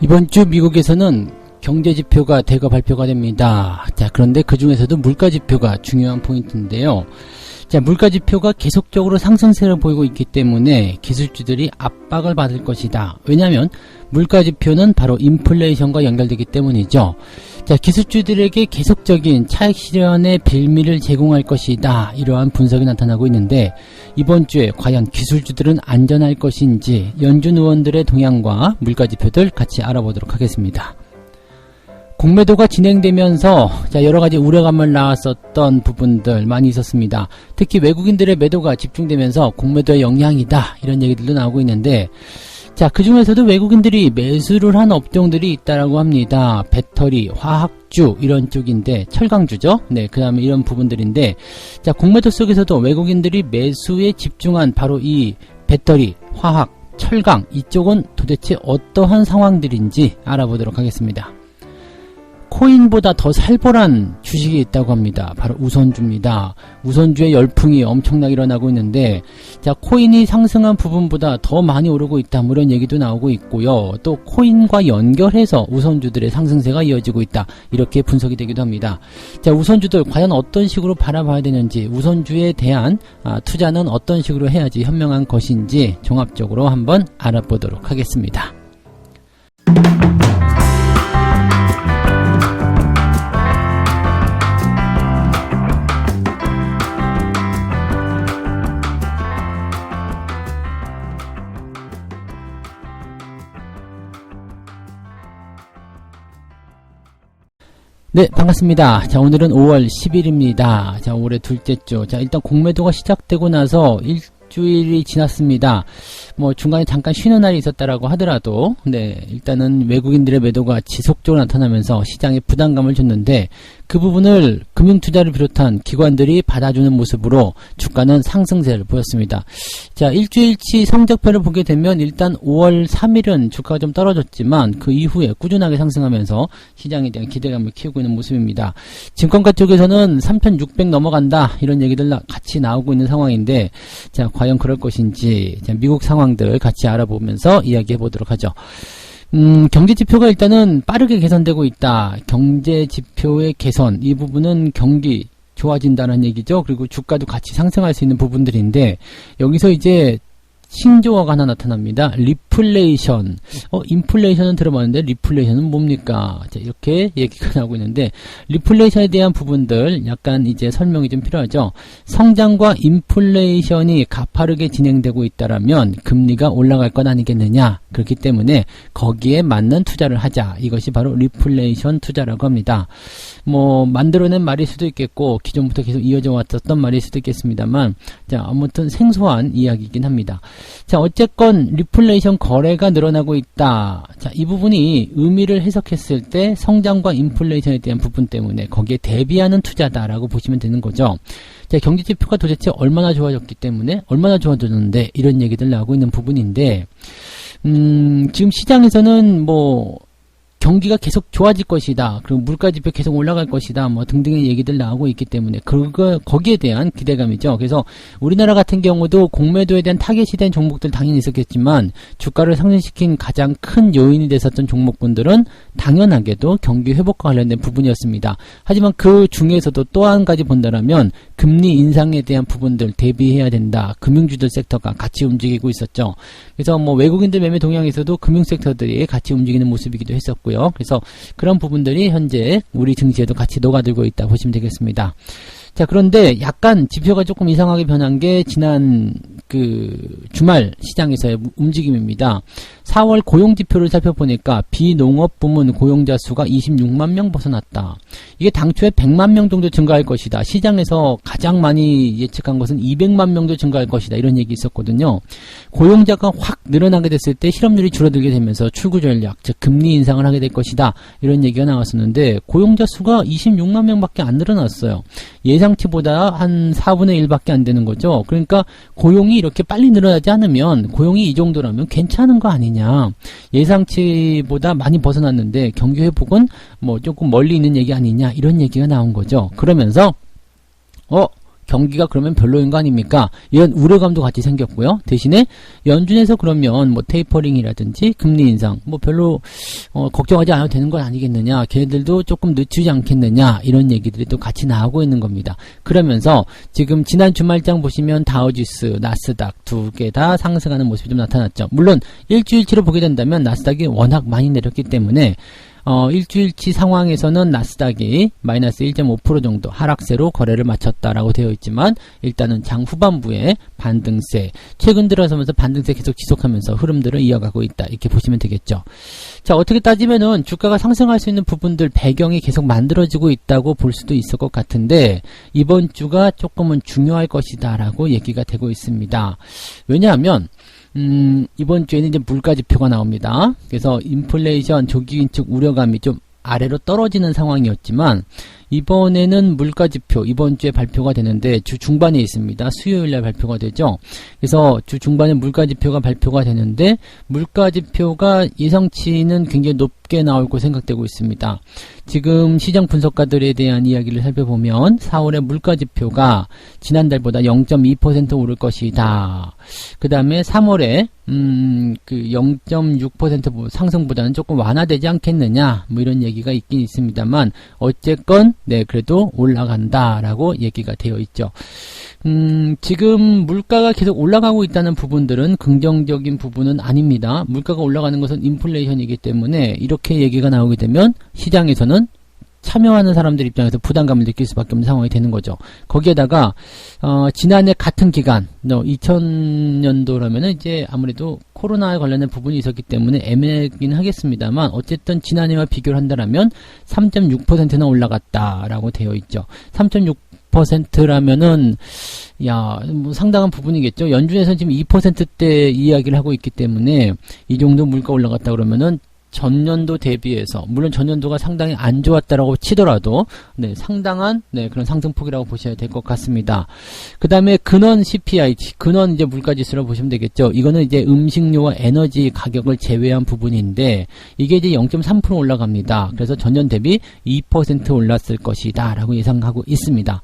이번 주 미국에서는 경제지표가 대거 발표가 됩니다. 자, 그런데 그 중에서도 물가지표가 중요한 포인트인데요. 자, 물가지표가 계속적으로 상승세를 보이고 있기 때문에 기술주들이 압박을 받을 것이다. 왜냐하면 물가지표는 바로 인플레이션과 연결되기 때문이죠. 자, 기술주들에게 계속적인 차익 실현의 빌미를 제공할 것이다. 이러한 분석이 나타나고 있는데 이번 주에 과연 기술주들은 안전할 것인지 연준 의원들의 동향과 물가지표들 같이 알아보도록 하겠습니다. 공매도가 진행되면서 여러가지 우려감을 낳았었던 부분들 많이 있었습니다. 특히 외국인들의 매도가 집중되면서 공매도의 영향이다 이런 얘기들도 나오고 있는데 자, 그 중에서도 외국인들이 매수를 한 업종들이 있다라고 합니다. 배터리, 화학주 이런 쪽인데 철강주죠. 네, 그 다음에 이런 부분들인데 자, 공매도 속에서도 외국인들이 매수에 집중한 바로 이 배터리, 화학, 철강 이쪽은 도대체 어떠한 상황들인지 알아보도록 하겠습니다. 코인보다 더 살벌한 주식이 있다고 합니다. 바로 우선주입니다. 우선주의 열풍이 엄청나게 일어나고 있는데 자, 코인이 상승한 부분보다 더 많이 오르고 있다 뭐 이런 얘기도 나오고 있고요. 또 코인과 연결해서 우선주들의 상승세가 이어지고 있다 이렇게 분석이 되기도 합니다. 자, 우선주들 과연 어떤 식으로 바라봐야 되는지 우선주에 대한 투자는 어떤 식으로 해야지 현명한 것인지 종합적으로 한번 알아보도록 하겠습니다. 네, 반갑습니다. 자, 오늘은 5월 10일입니다. 자, 올해 둘째 주. 자, 일단 공매도가 시작되고 나서 일주일이 지났습니다. 뭐 중간에 잠깐 쉬는 날이 있었다라고 하더라도 네, 일단은 외국인들의 매도가 지속적으로 나타나면서 시장에 부담감을 줬는데 그 부분을 금융투자를 비롯한 기관들이 받아주는 모습으로 주가는 상승세를 보였습니다. 자, 일주일치 성적표를 보게 되면 일단 5월 3일은 주가가 좀 떨어졌지만 그 이후에 꾸준하게 상승하면서 시장에 대한 기대감을 키우고 있는 모습입니다. 증권가 쪽에서는 3,600 넘어간다 이런 얘기들 같이 나오고 있는 상황인데 자, 과연 그럴 것인지 자, 미국 상황들 같이 알아보면서 이야기해 보도록 하죠. 경제지표가 일단은 빠르게 개선되고 있다. 경제지표의 개선, 이 부분은 경기 좋아진다는 얘기죠. 그리고 주가도 같이 상승할 수 있는 부분들인데 여기서 이제 신조어가 하나 나타납니다. 리플레이션. 인플레이션은 들어봤는데 리플레이션은 뭡니까? 자, 이렇게 얘기가 나오고 있는데 리플레이션에 대한 부분들 약간 이제 설명이 좀 필요하죠. 성장과 인플레이션이 가파르게 진행되고 있다라면 금리가 올라갈 건 아니겠느냐. 그렇기 때문에 거기에 맞는 투자를 하자. 이것이 바로 리플레이션 투자라고 합니다. 뭐 만들어낸 말일 수도 있겠고 기존부터 계속 이어져 왔었던 말일 수도 있겠습니다만 자, 아무튼 생소한 이야기이긴 합니다. 자, 어쨌건 리플레이션 거래가 늘어나고 있다. 자, 이 부분이 의미를 해석했을 때 성장과 인플레이션에 대한 부분 때문에 거기에 대비하는 투자다라고 보시면 되는 거죠. 자, 경제지표가 도대체 얼마나 좋아졌기 때문에 얼마나 좋아졌는데 이런 얘기들 나오고 있는 부분인데 지금 시장에서는 뭐 경기가 계속 좋아질 것이다. 그리고 물가지표 계속 올라갈 것이다. 뭐 등등의 얘기들 나오고 있기 때문에 거기에 대한 기대감이죠. 그래서 우리나라 같은 경우도 공매도에 대한 타겟이 된 종목들 당연히 있었겠지만 주가를 상승시킨 가장 큰 요인이 됐었던 종목군들은 당연하게도 경기 회복과 관련된 부분이었습니다. 하지만 그 중에서도 또 한 가지 본다라면 금리 인상에 대한 부분들 대비해야 된다. 금융주들 섹터가 같이 움직이고 있었죠. 그래서 뭐 외국인들 매매 동향에서도 금융 섹터들이 같이 움직이는 모습이기도 했었고요. 그래서 그런 부분들이 현재 우리 증시에도 같이 녹아들고 있다 보시면 되겠습니다. 자, 그런데 약간 지표가 조금 이상하게 변한 게 지난 그 주말 시장에서의 움직임입니다. 4월 고용지표를 살펴보니까 비농업 부문 고용자 수가 26만 명 벗어났다. 이게 당초에 100만 명 정도 증가할 것이다. 시장에서 가장 많이 예측한 것은 200만 명도 증가할 것이다. 이런 얘기 있었거든요. 고용자가 확 늘어나게 됐을 때 실업률이 줄어들게 되면서 출구 전략, 즉 금리 인상을 하게 될 것이다. 이런 얘기가 나왔었는데 고용자 수가 26만 명밖에 안 늘어났어요. 예상치보다 한 4분의 1밖에 안 되는 거죠. 그러니까 고용이 이렇게 빨리 늘어나지 않으면 고용이 이 정도라면 괜찮은 거 아니냐. 예상치보다 많이 벗어났는데 경기 회복은 뭐 조금 멀리 있는 얘기 아니냐. 이런 얘기가 나온 거죠. 그러면서 경기가 그러면 별로인 거 아닙니까? 이런 우려감도 같이 생겼고요. 대신에 연준에서 그러면 뭐 테이퍼링이라든지 금리 인상 뭐 별로 걱정하지 않아도 되는 건 아니겠느냐, 걔네들도 조금 늦추지 않겠느냐, 이런 얘기들이 또 같이 나오고 있는 겁니다. 그러면서 지금 지난 주말장 보시면 다우지수, 나스닥 두 개 다 상승하는 모습이 좀 나타났죠. 물론 일주일치로 보게 된다면 나스닥이 워낙 많이 내렸기 때문에 일주일치 상황에서는 나스닥이 마이너스 1.5% 정도 하락세로 거래를 마쳤다라고 되어 있지만, 일단은 장 후반부에 반등세, 최근 들어서면서 반등세 계속 지속하면서 흐름들을 이어가고 있다, 이렇게 보시면 되겠죠. 자, 어떻게 따지면은 주가가 상승할 수 있는 부분들, 배경이 계속 만들어지고 있다고 볼 수도 있을 것 같은데, 이번 주가 조금은 중요할 것이다 라고 얘기가 되고 있습니다. 왜냐하면 이번 주에는 이제 물가 지표가 나옵니다. 그래서 인플레이션 조기 긴축 우려감이 좀 아래로 떨어지는 상황이었지만, 이번에는 물가 지표 이번 주에 발표가 되는데 주 중반에 있습니다. 수요일날 발표가 되죠. 그래서 주 중반에 물가 지표가 발표가 되는데, 물가 지표가 예상치는 굉장히 높게 나올 거 생각되고 있습니다. 지금 시장 분석가들에 대한 이야기를 살펴보면 4월에 물가 지표가 지난달보다 0.2% 오를 것이다. 그 다음에 3월에 그 0.6% 상승보다는 조금 완화되지 않겠느냐, 뭐 이런 얘기가 있긴 있습니다만, 어쨌건 그래도 올라간다라고 얘기가 되어 있죠. 지금 물가가 계속 올라가고 있다는 부분들은 긍정적인 부분은 아닙니다. 물가가 올라가는 것은 인플레이션이기 때문에 이렇게 얘기가 나오게 되면 시장에서는 참여하는 사람들 입장에서 부담감을 느낄 수밖에 없는 상황이 되는 거죠. 거기에다가 지난해 같은 기간 2000년도라면은 이제 아무래도 코로나에 관련된 부분이 있었기 때문에 애매하긴 하겠습니다만, 어쨌든 지난해와 비교를 한다라면 3.6%나 올라갔다라고 되어 있죠. 3.6%라면은 뭐 상당한 부분이겠죠. 연준에서는 지금 2%대 이야기를 하고 있기 때문에 이 정도 물가 올라갔다 그러면은 전년도 대비해서, 물론 전년도가 상당히 안 좋았다라고 치더라도 상당한 그런 상승폭이라고 보셔야 될 것 같습니다. 그 다음에 근원 CPI, 근원 이제 물가지수라고 보시면 되겠죠. 이거는 이제 음식료와 에너지 가격을 제외한 부분인데, 이게 이제 0.3% 올라갑니다. 그래서 전년 대비 2% 올랐을 것이다 라고 예상하고 있습니다.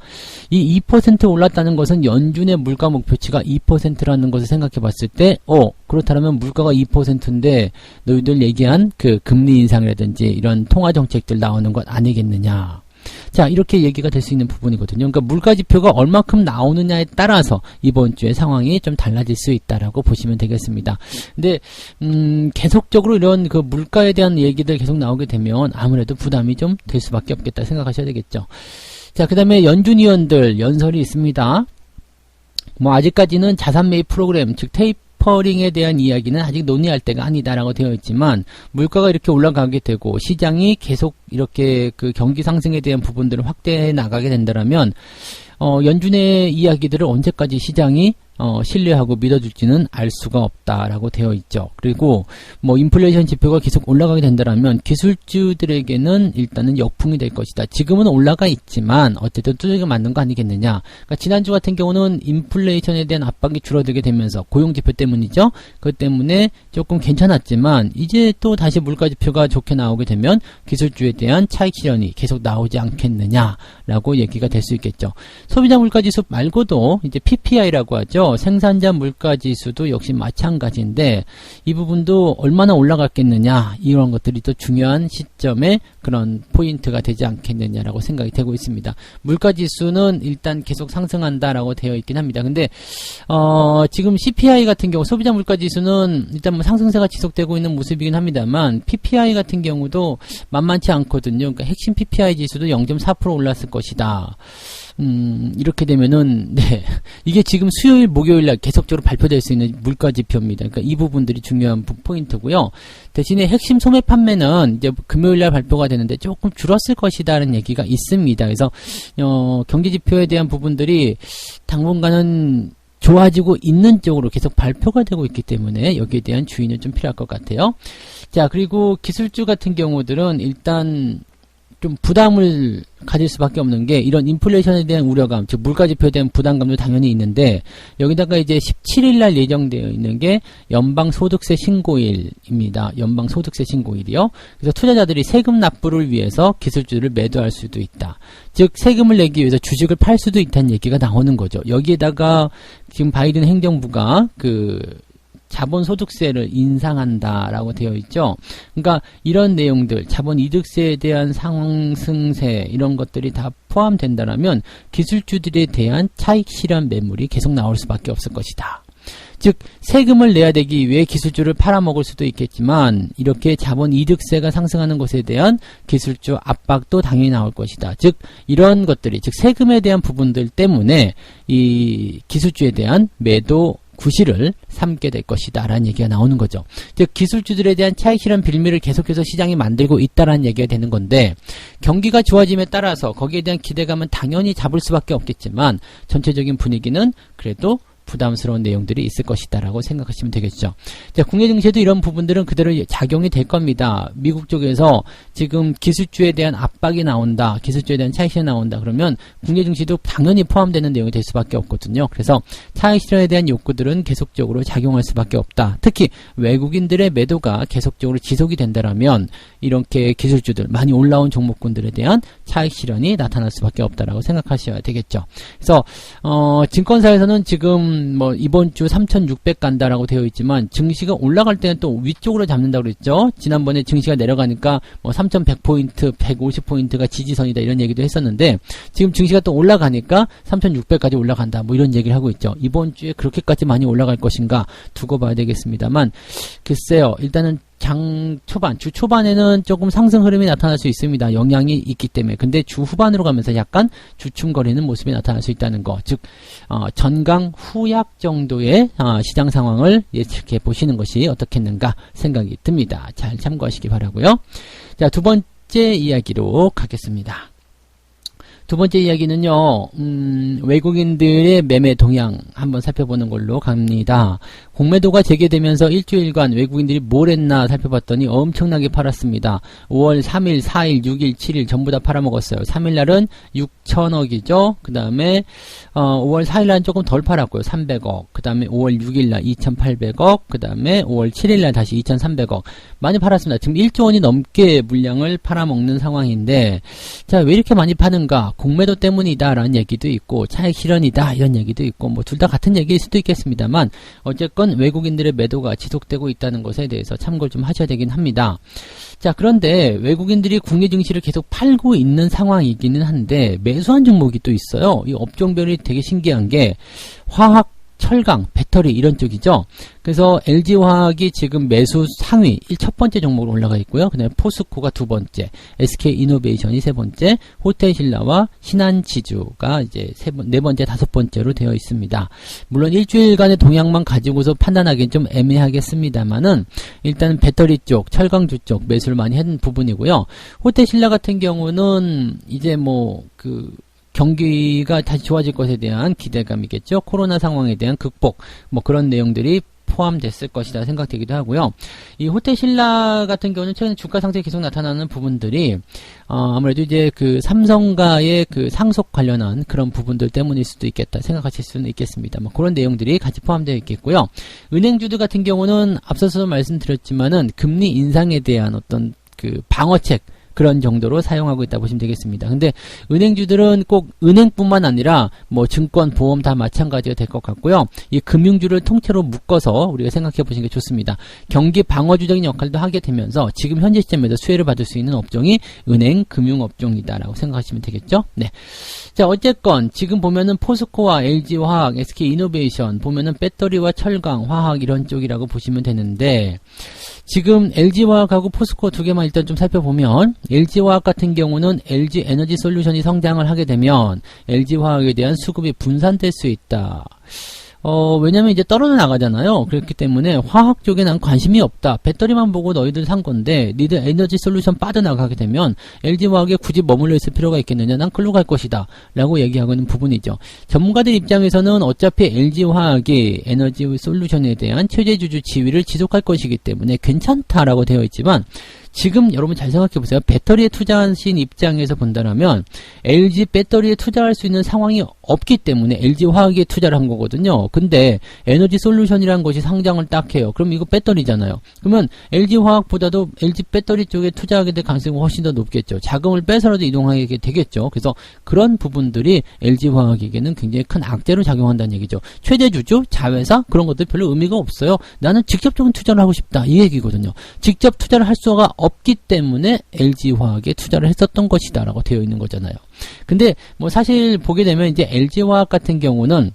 이 2% 올랐다는 것은 연준의 물가 목표치가 2%라는 것을 생각해 봤을 때, 그렇다면 물가가 2%인데 너희들 얘기한 그 금리 인상이라든지 이런 통화 정책들 나오는 것 아니겠느냐. 자, 이렇게 얘기가 될 수 있는 부분이거든요. 그러니까 물가 지표가 얼마큼 나오느냐에 따라서 이번 주의 상황이 좀 달라질 수 있다라고 보시면 되겠습니다. 근데 계속적으로 이런 그 물가에 대한 얘기들 계속 나오게 되면 아무래도 부담이 좀 될 수밖에 없겠다 생각하셔야 되겠죠. 자, 그 다음에 연준 위원들 연설이 있습니다. 뭐 아직까지는 자산 매입 프로그램, 즉 테이퍼링에 대한 이야기는 아직 논의할 때가 아니다라고 되어 있지만, 물가가 이렇게 올라가게 되고 시장이 계속 이렇게 그 경기 상승에 대한 부분들을 확대해 나가게 된다면, 연준의 이야기들을 언제까지 시장이 신뢰하고 믿어줄지는 알 수가 없다라고 되어 있죠. 그리고 뭐 인플레이션 지표가 계속 올라가게 된다면 기술주들에게는 일단은 역풍이 될 것이다. 지금은 올라가 있지만 어쨌든 뚜렷하게 맞는 거 아니겠느냐. 그러니까 지난주 같은 경우는 인플레이션에 대한 압박이 줄어들게 되면서 고용 지표 때문이죠. 그것 때문에 조금 괜찮았지만, 이제 또 다시 물가 지표가 좋게 나오게 되면 기술주에 대한 차익 실현이 계속 나오지 않겠느냐라고 얘기가 될 수 있겠죠. 소비자 물가 지수 말고도 이제 PPI라고 하죠. 생산자 물가 지수도 역시 마찬가지인데, 이 부분도 얼마나 올라갔겠느냐, 이런 것들이 또 중요한 시점에 그런 포인트가 되지 않겠느냐라고 생각이 되고 있습니다. 물가 지수는 일단 계속 상승한다라고 되어 있긴 합니다. 근데 지금 CPI 같은 경우, 소비자 물가 지수는 일단 뭐 상승세가 지속되고 있는 모습이긴 합니다만, PPI 같은 경우도 만만치 않거든요. 그러니까 핵심 PPI 지수도 0.4% 올랐을 것이다. 이렇게 되면은, 이게 지금 수요일, 목요일날 계속적으로 발표될 수 있는 물가 지표입니다. 그러니까 이 부분들이 중요한 포인트고요. 대신에 핵심 소매 판매는 이제 금요일날 발표가 되는데 조금 줄었을 것이다라는 얘기가 있습니다. 그래서, 경기 지표에 대한 부분들이 당분간은 좋아지고 있는 쪽으로 계속 발표가 되고 있기 때문에 여기에 대한 주의는 좀 필요할 것 같아요. 자, 그리고 기술주 같은 경우들은 일단 좀 부담을 가질 수밖에 없는 게 이런 인플레이션에 대한 우려감, 즉 물가지표에 대한 부담감도 당연히 있는데 여기다가 이제 17일 날 예정되어 있는 게 연방소득세 신고일입니다. 연방소득세 신고일이요. 그래서 투자자들이 세금 납부를 위해서 기술주를 매도할 수도 있다. 즉 세금을 내기 위해서 주식을 팔 수도 있다는 얘기가 나오는 거죠. 여기에다가 지금 바이든 행정부가 자본소득세를 인상한다라고 되어 있죠. 그러니까 이런 내용들, 자본이득세에 대한 상승세 이런 것들이 다 포함된다라면 기술주들에 대한 차익 실현 매물이 계속 나올 수밖에 없을 것이다. 즉 세금을 내야 되기 위해 기술주를 팔아먹을 수도 있겠지만 이렇게 자본이득세가 상승하는 것에 대한 기술주 압박도 당연히 나올 것이다. 즉 이런 것들이, 즉 세금에 대한 부분들 때문에 이 기술주에 대한 매도 구실을 삼게 될 것이다 라는 얘기가 나오는 거죠. 즉 기술주들에 대한 차익 실현 빌미를 계속해서 시장이 만들고 있다라는 얘기가 되는 건데 경기가 좋아짐에 따라서 거기에 대한 기대감은 당연히 잡을 수밖에 없겠지만 전체적인 분위기는 그래도 부담스러운 내용들이 있을 것이다 라고 생각하시면 되겠죠. 자, 국내 증시에도 이런 부분들은 그대로 작용이 될 겁니다. 미국 쪽에서 지금 기술주에 대한 압박이 나온다, 기술주에 대한 차익 실현이 나온다 그러면 국내 증시도 당연히 포함되는 내용이 될 수밖에 없거든요. 그래서 차익 실현에 대한 욕구들은 계속적으로 작용할 수밖에 없다. 특히 외국인들의 매도가 계속적으로 지속이 된다라면 이렇게 기술주들, 많이 올라온 종목군들에 대한 차익 실현이 나타날 수밖에 없다라고 생각하셔야 되겠죠. 그래서 증권사에서는 지금 이번 주 3,600 간다라고 되어 있지만 증시가 올라갈 때는 또 위쪽으로 잡는다고 그랬죠. 지난번에 증시가 내려가니까 3,100포인트, 150포인트가 지지선이다 이런 얘기도 했었는데 지금 증시가 또 올라가니까 3,600까지 올라간다 이런 얘기를 하고 있죠. 이번 주에 그렇게까지 많이 올라갈 것인가 두고 봐야 되겠습니다만 글쎄요. 일단은 주 초반에는 조금 상승 흐름이 나타날 수 있습니다. 영향이 있기 때문에. 근데 주 후반으로 가면서 약간 주춤거리는 모습이 나타날 수 있다는 거. 즉, 전강 후약 정도의 시장 상황을 예측해 보시는 것이 어떻겠는가 생각이 듭니다. 잘 참고하시기 바라고요. 자, 두 번째 이야기로 가겠습니다. 두 번째 이야기는요, 외국인들의 매매 동향 한번 살펴보는 걸로 갑니다. 공매도가 재개되면서 일주일간 외국인들이 뭘 했나 살펴봤더니 엄청나게 팔았습니다. 5월 3일, 4일, 6일, 7일 전부 다 팔아먹었어요. 3일날은 6천억이죠. 그 다음에 5월 4일날은 조금 덜 팔았고요. 300억. 그 다음에 5월 6일날 2,800억. 그 다음에 5월 7일날 다시 2,300억. 많이 팔았습니다. 지금 1조 원이 넘게 물량을 팔아먹는 상황인데 자, 왜 이렇게 많이 파는가? 공매도 때문이다 라는 얘기도 있고 차익 실현이다 이런 얘기도 있고 둘 다 같은 얘기일 수도 있겠습니다만 어쨌건 외국인들의 매도가 지속되고 있다는 것에 대해서 참고를 좀 하셔야 되긴 합니다. 자, 그런데 외국인들이 국내 증시를 계속 팔고 있는 상황이기는 한데 매수한 종목이 또 있어요. 이 업종별이 되게 신기한 게 화학, 철강, 배터리 이런 쪽이죠. 그래서 LG화학이 지금 매수 상위 첫 번째 종목으로 올라가 있고요. 그 다음에 포스코가 두 번째, SK이노베이션이 세 번째, 호텔신라와 신한지주가 이제 네 번째, 다섯 번째로 되어 있습니다. 물론 일주일간의 동향만 가지고서 판단하기는 좀 애매하겠습니다만은 일단 배터리 쪽, 철강주 쪽 매수를 많이 했는 부분이고요. 호텔신라 같은 경우는 이제 경기가 다시 좋아질 것에 대한 기대감이겠죠. 코로나 상황에 대한 극복, 그런 내용들이 포함됐을 것이다 생각되기도 하고요. 이 호텔신라 같은 경우는 최근에 주가 상승이 계속 나타나는 부분들이 아무래도 이제 삼성과의 상속 관련한 그런 부분들 때문일 수도 있겠다 생각하실 수는 있겠습니다. 그런 내용들이 같이 포함되어 있겠고요. 은행주들 같은 경우는 앞서서 말씀드렸지만은 금리 인상에 대한 어떤 방어책 그런 정도로 사용하고 있다 보시면 되겠습니다. 근데 은행주들은 꼭 은행뿐만 아니라 증권, 보험 다 마찬가지가 될 것 같고요. 이 금융주를 통째로 묶어서 우리가 생각해 보시는 게 좋습니다. 경기 방어주적인 역할도 하게 되면서 지금 현재 시점에서 수혜를 받을 수 있는 업종이 은행, 금융업종이다라고 생각하시면 되겠죠. 네. 자, 어쨌건 지금 보면은 포스코와 LG화학, SK이노베이션 보면은 배터리와 철강, 화학 이런 쪽이라고 보시면 되는데 지금 LG화학하고 포스코 두 개만 일단 좀 살펴보면 LG화학 같은 경우는 LG에너지솔루션이 성장을 하게 되면 LG화학에 대한 수급이 분산될 수 있다. 왜냐면 이제 떨어져 나가잖아요. 그렇기 때문에 화학 쪽에 난 관심이 없다. 배터리만 보고 너희들 산 건데 니들 에너지 솔루션 빠져나가게 되면 LG화학에 굳이 머물러 있을 필요가 있겠느냐. 난 글로 갈 것이다. 라고 얘기하고 있는 부분이죠. 전문가들 입장에서는 어차피 LG화학이 에너지 솔루션에 대한 최대주주 지위를 지속할 것이기 때문에 괜찮다라고 되어 있지만 지금 여러분 잘 생각해 보세요. 배터리에 투자하신 입장에서 본다면 LG 배터리에 투자할 수 있는 상황이 없기 때문에 LG화학에 투자를 한 거거든요. 근데 에너지솔루션이라는 것이 상장을 딱 해요. 그럼 이거 배터리잖아요. 그러면 LG화학보다도 LG 배터리 쪽에 투자하게 될 가능성이 훨씬 더 높겠죠. 자금을 빼서라도 이동하게 되겠죠. 그래서 그런 부분들이 LG화학에게는 굉장히 큰 악재로 작용한다는 얘기죠. 최대주주, 자회사 그런 것들 별로 의미가 없어요. 나는 직접적인 투자를 하고 싶다 이 얘기거든요. 직접 투자를 할 수가 없기 때문에 LG화학에 투자를 했었던 것이다 라고 되어 있는 거잖아요. 근데 뭐 사실 보게 되면 이제 LG화학 같은 경우는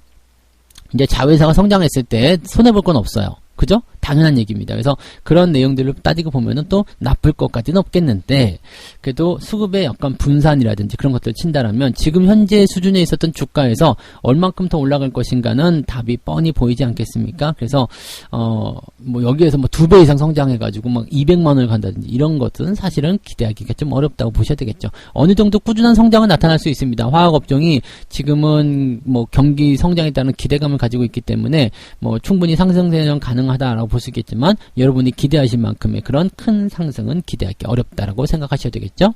이제 자회사가 성장했을 때 손해볼 건 없어요. 그죠? 당연한 얘기입니다. 그래서 그런 내용들을 따지고 보면은 또 나쁠 것까지는 없겠는데, 그래도 수급의 약간 분산이라든지 그런 것들을 친다라면 지금 현재 수준에 있었던 주가에서 얼만큼 더 올라갈 것인가는 답이 뻔히 보이지 않겠습니까? 그래서, 뭐 여기에서 뭐 2배 이상 성장해가지고 막 200만 원을 간다든지 이런 것들은 사실은 기대하기가 좀 어렵다고 보셔야 되겠죠. 어느 정도 꾸준한 성장은 나타날 수 있습니다. 화학업종이 지금은 뭐 경기 성장에 따른 기대감을 가지고 있기 때문에 뭐 충분히 상승세는 가능하다라고 볼 수 있겠지만 여러분이 기대하신 만큼의 그런 큰 상승은 기대하기 어렵다라고 생각하셔야 되겠죠.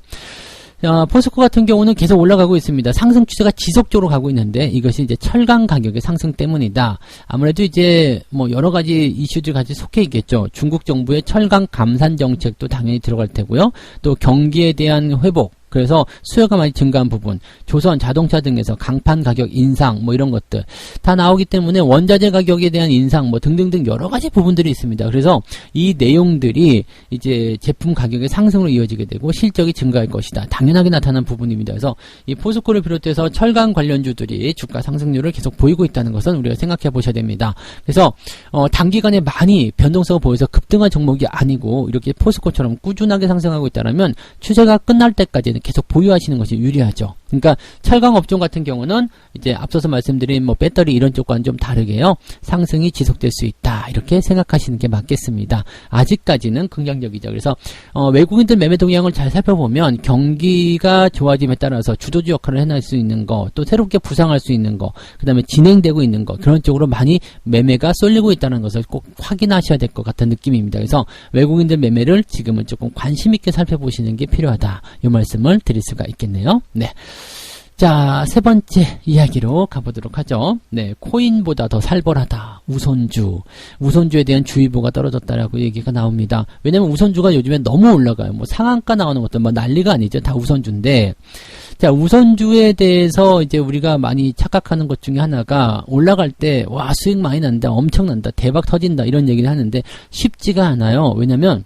포스코 같은 경우는 계속 올라가고 있습니다. 상승 추세가 지속적으로 가고 있는데 이것이 이제 철강 가격의 상승 때문이다. 아무래도 이제 뭐 여러 가지 이슈들 같이 속해 있겠죠. 중국 정부의 철강 감산 정책도 당연히 들어갈 테고요. 또 경기에 대한 회복, 그래서 수요가 많이 증가한 부분, 조선, 자동차 등에서 강판 가격 인상 뭐 이런 것들 다 나오기 때문에 원자재 가격에 대한 인상 뭐 등등등 여러 가지 부분들이 있습니다. 그래서 이 내용들이 이제 제품 가격의 상승으로 이어지게 되고 실적이 증가할 것이다. 당연하게 나타난 부분입니다. 그래서 이 포스코를 비롯해서 철강 관련주들이 주가 상승률을 계속 보이고 있다는 것은 우리가 생각해 보셔야 됩니다. 그래서 단기간에 많이 변동성을 보여서 급등한 종목이 아니고 이렇게 포스코처럼 꾸준하게 상승하고 있다면 추세가 끝날 때까지는 계속 보유하시는 것이 유리하죠. 그러니까 철강 업종 같은 경우는 이제 앞서서 말씀드린 뭐 배터리 이런 쪽과는 좀 다르게요. 상승이 지속될 수 있다. 이렇게 생각하시는 게 맞겠습니다. 아직까지는 긍정적이죠. 그래서 외국인들 매매 동향을 잘 살펴보면 경기가 좋아짐에 따라서 주도주 역할을 해낼 수 있는 거, 또 새롭게 부상할 수 있는 거, 그 다음에 진행되고 있는 거, 그런 쪽으로 많이 매매가 쏠리고 있다는 것을 꼭 확인하셔야 될 것 같은 느낌입니다. 그래서 외국인들 매매를 지금은 조금 관심 있게 살펴보시는 게 필요하다. 이 말씀을 드릴 수가 있겠네요. 네. 자, 세 번째 이야기로 가보도록 하죠. 네, 코인보다 더 살벌하다. 우선주에 대한 주의보가 떨어졌다라고 얘기가 나옵니다. 왜냐면 우선주가 요즘에 너무 올라가요. 뭐 상한가 나오는 것도 뭐 난리가 아니죠. 다 우선주인데. 자, 우선주에 대해서 이제 우리가 많이 착각하는 것 중에 하나가 올라갈 때, 와, 수익 많이 난다. 엄청난다. 대박 터진다. 이런 얘기를 하는데 쉽지가 않아요. 왜냐면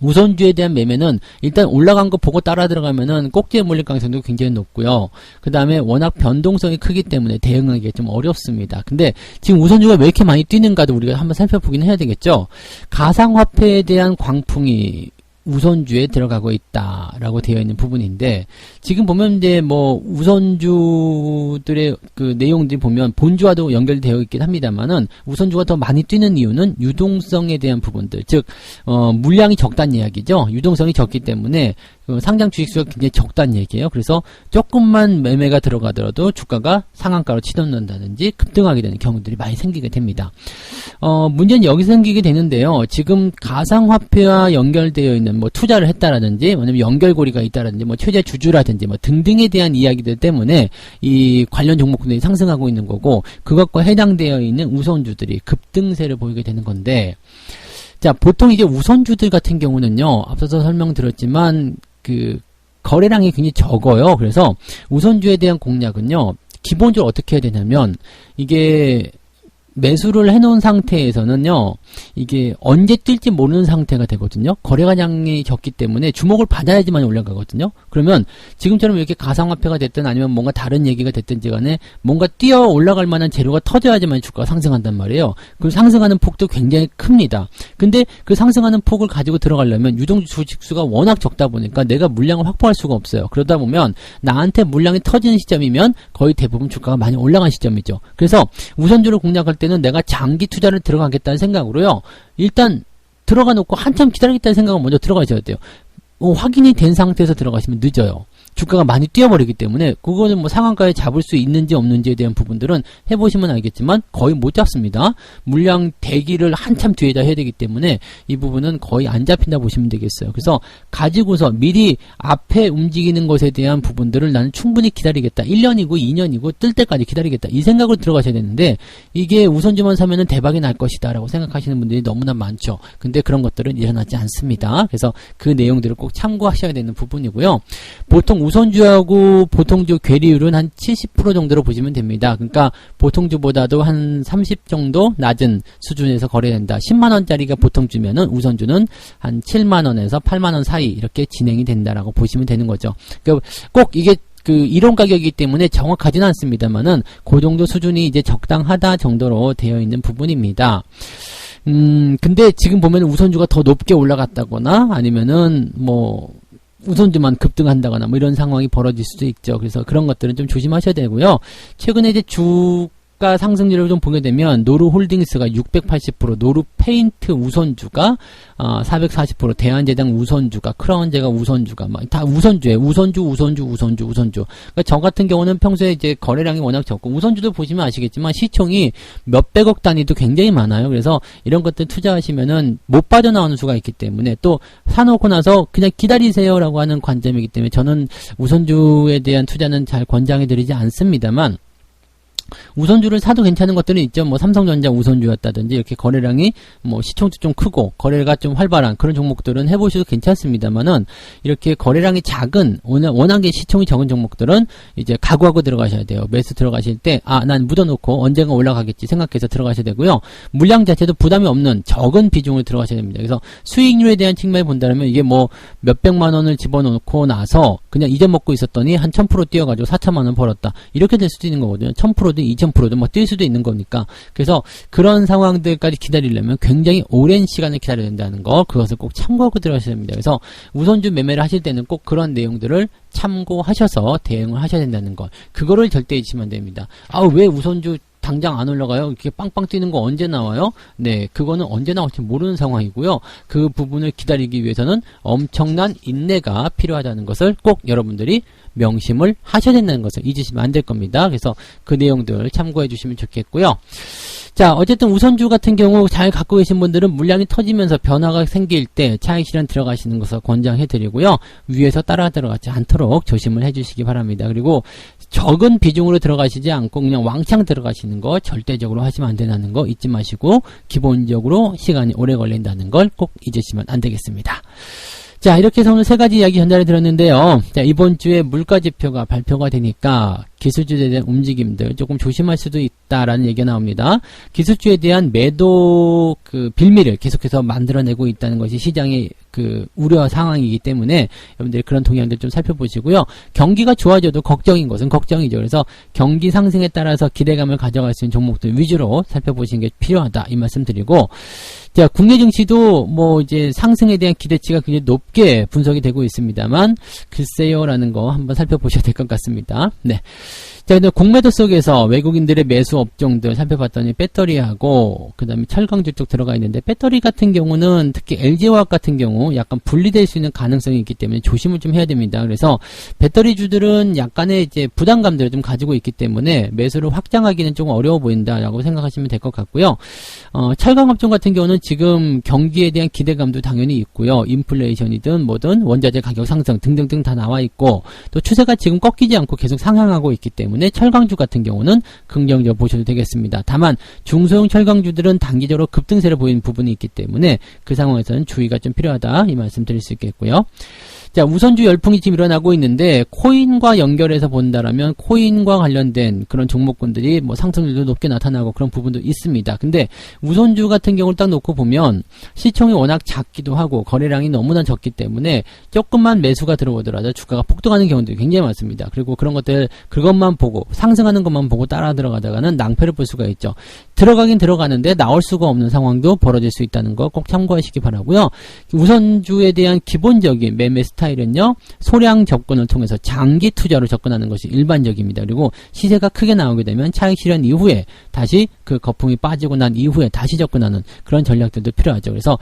우선주에 대한 매매는 일단 올라간 거 보고 따라 들어가면은 꼭지에 몰릴 가능성도 굉장히 높고요. 그 다음에 워낙 변동성이 크기 때문에 대응하기가 좀 어렵습니다. 근데 지금 우선주가 왜 이렇게 많이 뛰는가도 우리가 한번 살펴보긴 해야 되겠죠. 가상화폐에 대한 광풍이 우선주에 들어가고 있다라고 되어 있는 부분인데, 지금 보면 이제 뭐 우선주들의 그 내용들이 보면 본주와도 연결되어 있긴 합니다만은 우선주가 더 많이 뛰는 이유는 유동성에 대한 부분들, 즉 물량이 적다는 이야기죠. 유동성이 적기 때문에 상장 주식수가 굉장히 적다는 얘기예요. 그래서 조금만 매매가 들어가더라도 주가가 상한가로 치솟는다든지 급등하게 되는 경우들이 많이 생기게 됩니다. 문제는 여기서 생기게 되는데요. 지금 가상화폐와 연결되어 있는 뭐 투자를 했다라든지, 아니면 연결고리가 있다라든지, 뭐 최대 주주라든지 뭐 등등에 대한 이야기들 때문에 이 관련 종목들이 상승하고 있는 거고, 그것과 해당되어 있는 우선주들이 급등세를 보이게 되는 건데, 자, 보통 이제 우선주들 같은 경우는요, 앞서서 설명드렸지만 그 거래량이 굉장히 적어요. 그래서 우선주에 대한 공략은요, 기본적으로 어떻게 해야 되냐면, 이게 매수를 해놓은 상태에서는요, 이게 언제 뛸지 모르는 상태가 되거든요. 거래량이 적기 때문에 주목을 받아야지만 올라가거든요. 그러면 지금처럼 이렇게 가상화폐가 됐든 아니면 뭔가 다른 얘기가 됐든지 간에 뭔가 뛰어 올라갈 만한 재료가 터져야지만 주가가 상승한단 말이에요. 그 상승하는 폭도 굉장히 큽니다. 근데 그 상승하는 폭을 가지고 들어가려면 유동주 주식수가 워낙 적다 보니까 내가 물량을 확보할 수가 없어요. 그러다 보면 나한테 물량이 터지는 시점이면 거의 대부분 주가가 많이 올라간 시점이죠. 그래서 우선주를 공략할 때는 내가 장기 투자를 들어가겠다는 생각으로요, 일단 들어가 놓고 한참 기다리겠다는 생각을 먼저 들어가셔야 돼요. 확인이 된 상태에서 들어가시면 늦어요. 주가가 많이 뛰어버리기 때문에 그거는 뭐 상한가에 잡을 수 있는지 없는지에 대한 부분들은 해보시면 알겠지만 거의 못 잡습니다. 물량 대기를 한참 뒤에다 해야 되기 때문에 이 부분은 거의 안 잡힌다 보시면 되겠어요. 그래서 가지고서 미리 앞에 움직이는 것에 대한 부분들을 나는 충분히 기다리겠다. 1년이고 2년이고 뜰 때까지 기다리겠다. 이 생각으로 들어가셔야 되는데 이게 우선주만 사면은 대박이 날 것이다 라고 생각하시는 분들이 너무나 많죠. 근데 그런 것들은 일어나지 않습니다. 그래서 그 내용들을 꼭 참고하셔야 되는 부분이고요. 보통 우선주하고 보통주 괴리율은 한 70% 정도로 보시면 됩니다. 그러니까 보통주보다도 한 30 정도 낮은 수준에서 거래된다. 10만원짜리가 보통주면은 우선주는 한 7만원에서 8만원 사이 이렇게 진행이 된다라고 보시면 되는 거죠. 그러니까 꼭 이게 그 이론 가격이기 때문에 정확하지는 않습니다만은 그 정도 수준이 이제 적당하다 정도로 되어 있는 부분입니다. 근데 지금 보면 우선주가 더 높게 올라갔다거나 아니면은 뭐 우선주만 급등한다거나 뭐 이런 상황이 벌어질 수도 있죠. 그래서 그런 것들은 좀 조심하셔야 되고요. 최근에 이제 주가 상승률을 좀 보게 되면 노루홀딩스가 680%, 노루페인트 우선주가 440%, 대한제당 우선주가, 크라운제가 우선주가 막 다 우선주예요. 우선주. 그러니까 저 같은 경우는 평소에 이제 거래량이 워낙 적고 우선주도 보시면 아시겠지만 시총이 몇백억 단위도 굉장히 많아요. 그래서 이런 것들 투자하시면은 못 빠져나오는 수가 있기 때문에 또 사놓고 나서 그냥 기다리세요라고 하는 관점이기 때문에 저는 우선주에 대한 투자는 잘 권장해드리지 않습니다만 우선주를 사도 괜찮은 것들은 있죠. 뭐 삼성전자 우선주였다든지 이렇게 거래량이 뭐 시총도 좀 크고 거래가 좀 활발한 그런 종목들은 해보셔도 괜찮습니다만은 이렇게 거래량이 작은 워낙에 시총이 적은 종목들은 이제 각오하고 들어가셔야 돼요. 매수 들어가실 때 난 묻어놓고 언젠가 올라가겠지 생각해서 들어가셔야 되고요. 물량 자체도 부담이 없는 적은 비중을 들어가셔야 됩니다. 그래서 수익률에 대한 측면을 본다면 이게 뭐 몇백만 원을 집어넣고 나서 그냥 잊어먹고 있었더니 한 1000% 뛰어가지고 4천만 원 벌었다. 이렇게 될 수도 있는 거거든요. 1000%든 2000%든 뭐 뛸 수도 있는 거니까. 그래서 그런 상황들까지 기다리려면 굉장히 오랜 시간을 기다려야 된다는 거, 그것을 꼭 참고하고 들어가셔야 됩니다. 그래서 우선주 매매를 하실 때는 꼭 그런 내용들을 참고하셔서 대응을 하셔야 된다는 거, 그거를 절대 잊으시면 안 됩니다. 왜 우선주 당장 안 올라가요? 이렇게 빵빵 뛰는 거 언제 나와요? 네, 그거는 언제 나올지 모르는 상황이고요. 그 부분을 기다리기 위해서는 엄청난 인내가 필요하다는 것을 꼭 여러분들이 명심을 하셔야 된다는 것을 잊으시면 안 될 겁니다. 그래서 그 내용들 참고해 주시면 좋겠고요. 자, 어쨌든 우선주 같은 경우 잘 갖고 계신 분들은 물량이 터지면서 변화가 생길 때 차익 실현 들어가시는 것을 권장해 드리고요. 위에서 따라 들어가지 않도록 조심을 해 주시기 바랍니다. 그리고 적은 비중으로 들어가시지 않고 그냥 왕창 들어가시는 거 절대적으로 하시면 안 된다는 거 잊지 마시고, 기본적으로 시간이 오래 걸린다는 걸 꼭 잊으시면 안 되겠습니다. 자, 이렇게 해서 오늘 세 가지 이야기 전달해 드렸는데요. 자, 이번 주에 물가지표가 발표가 되니까 기술주에 대한 움직임들 조금 조심할 수도 있다라는 얘기가 나옵니다. 기술주에 대한 매도 빌미를 계속해서 만들어내고 있다는 것이 시장의 우려 상황이기 때문에 여러분들이 그런 동향들 좀 살펴보시고요. 경기가 좋아져도 걱정인 것은 걱정이죠. 그래서 경기 상승에 따라서 기대감을 가져갈 수 있는 종목들 위주로 살펴보시는 게 필요하다, 이 말씀 드리고, 자, 국내 증시도 뭐 이제 상승에 대한 기대치가 굉장히 높게 분석이 되고 있습니다만 글쎄요라는 거 한번 살펴보셔야 될 것 같습니다. 네. 자, 근데 공매도 속에서 외국인들의 매수 업종들 살펴봤더니 배터리하고 그 다음에 철강주 쪽 들어가 있는데, 배터리 같은 경우는 특히 LG화학 같은 경우 약간 분리될 수 있는 가능성이 있기 때문에 조심을 좀 해야 됩니다. 그래서 배터리주들은 약간의 이제 부담감들을 좀 가지고 있기 때문에 매수를 확장하기는 조금 어려워 보인다라고 생각하시면 될 것 같고요. 철강업종 같은 경우는 지금 경기에 대한 기대감도 당연히 있고요. 인플레이션이든 뭐든 원자재 가격 상승 등등등 다 나와 있고, 또 추세가 지금 꺾이지 않고 계속 상향하고 있기 때문에 철강주 같은 경우는 긍정적으로 보셔도 되겠습니다. 다만 중소형 철강주들은 단기적으로 급등세를 보이는 부분이 있기 때문에 그 상황에서는 주의가 좀 필요하다, 이 말씀 드릴 수 있겠고요. 자, 우선주 열풍이 지금 일어나고 있는데 코인과 연결해서 본다라면 코인과 관련된 그런 종목군들이 뭐 상승률도 높게 나타나고 그런 부분도 있습니다. 근데 우선주 같은 경우를 딱 놓고 보면 시총이 워낙 작기도 하고 거래량이 너무나 적기 때문에 조금만 매수가 들어오더라도 주가가 폭등하는 경우도 굉장히 많습니다. 그리고 그런 것들, 그것만 보고 상승하는 것만 보고 따라 들어가다가는 낭패를 볼 수가 있죠. 들어가긴 들어가는데 나올 수가 없는 상황도 벌어질 수 있다는 거 꼭 참고하시기 바라고요. 우선주에 대한 기본적인 매매 스타일은요, 소량 접근을 통해서 장기 투자로 접근하는 것이 일반적입니다. 그리고 시세가 크게 나오게 되면 차익 실현 이후에 다시 그 거품이 빠지고 난 이후에 다시 접근하는 그런 전략들도 필요하죠. 그래서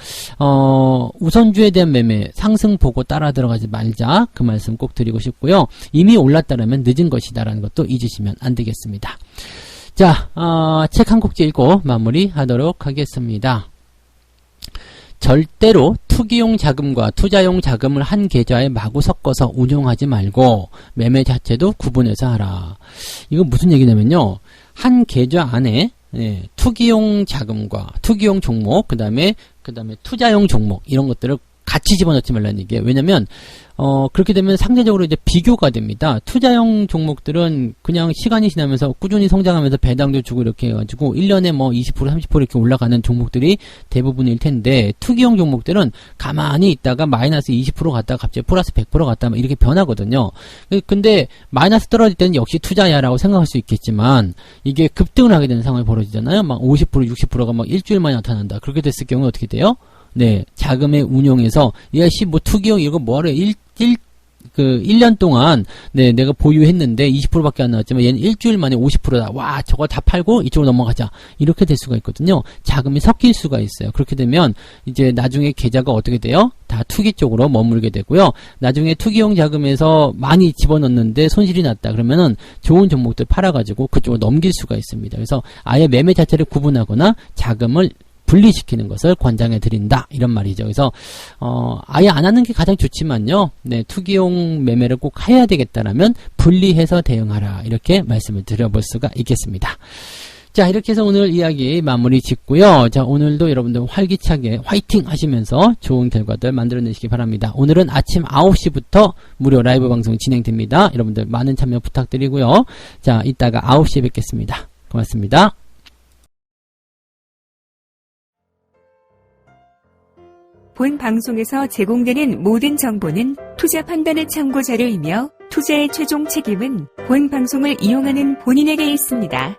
우선주에 대한 매매 상승 보고 따라 들어가지 말자, 그 말씀 꼭 드리고 싶고요. 이미 올랐다라면 늦은 것이다라는 것도 잊으시면 안 되겠습니다. 자, 책 한 곡지 읽고 마무리하도록 하겠습니다. 절대로 투기용 자금과 투자용 자금을 한 계좌에 마구 섞어서 운용하지 말고 매매 자체도 구분해서 하라. 이거 무슨 얘기냐면요, 한 계좌 안에 투기용 자금과 투기용 종목, 그 다음에 투자용 종목, 이런 것들을 같이 집어넣지 말라는 얘기예요. 왜냐면 그렇게 되면 상대적으로 이제 비교가 됩니다. 투자용 종목들은 그냥 시간이 지나면서 꾸준히 성장하면서 배당도 주고 이렇게 해가지고 1년에 뭐 20% 30% 이렇게 올라가는 종목들이 대부분일 텐데, 투기용 종목들은 가만히 있다가 마이너스 20% 갔다가 갑자기 플러스 100% 갔다가 이렇게 변하거든요. 근데 마이너스 떨어질 때는 역시 투자야라고 생각할 수 있겠지만, 이게 급등을 하게 되는 상황이 벌어지잖아요. 막 50% 60%가 막 일주일 만에 나타난다. 그렇게 됐을 경우에 어떻게 돼요? 네, 자금의 운용에서, 야씨, 뭐, 투기용, 이거 뭐하래, 1년 동안, 네, 내가 보유했는데 20%밖에 안 나왔지만, 얘는 일주일 만에 50%다. 와, 저거 다 팔고 이쪽으로 넘어가자. 이렇게 될 수가 있거든요. 자금이 섞일 수가 있어요. 그렇게 되면, 이제 나중에 계좌가 어떻게 돼요? 다 투기 쪽으로 머물게 되고요. 나중에 투기용 자금에서 많이 집어넣는데 손실이 났다. 그러면은 좋은 종목들 팔아가지고 그쪽으로 넘길 수가 있습니다. 그래서 아예 매매 자체를 구분하거나 자금을 분리시키는 것을 권장해 드린다, 이런 말이죠. 그래서 아예 안 하는 게 가장 좋지만요, 네, 투기용 매매를 꼭 해야 되겠다라면 분리해서 대응하라, 이렇게 말씀을 드려볼 수가 있겠습니다. 자, 이렇게 해서 오늘 이야기 마무리 짓고요. 자, 오늘도 여러분들 활기차게 화이팅 하시면서 좋은 결과들 만들어내시기 바랍니다. 오늘은 아침 9시부터 무료 라이브 방송 진행됩니다. 여러분들 많은 참여 부탁드리고요. 자, 이따가 9시에 뵙겠습니다. 고맙습니다. 본 방송에서 제공되는 모든 정보는 투자 판단의 참고 자료이며 투자의 최종 책임은 본 방송을 이용하는 본인에게 있습니다.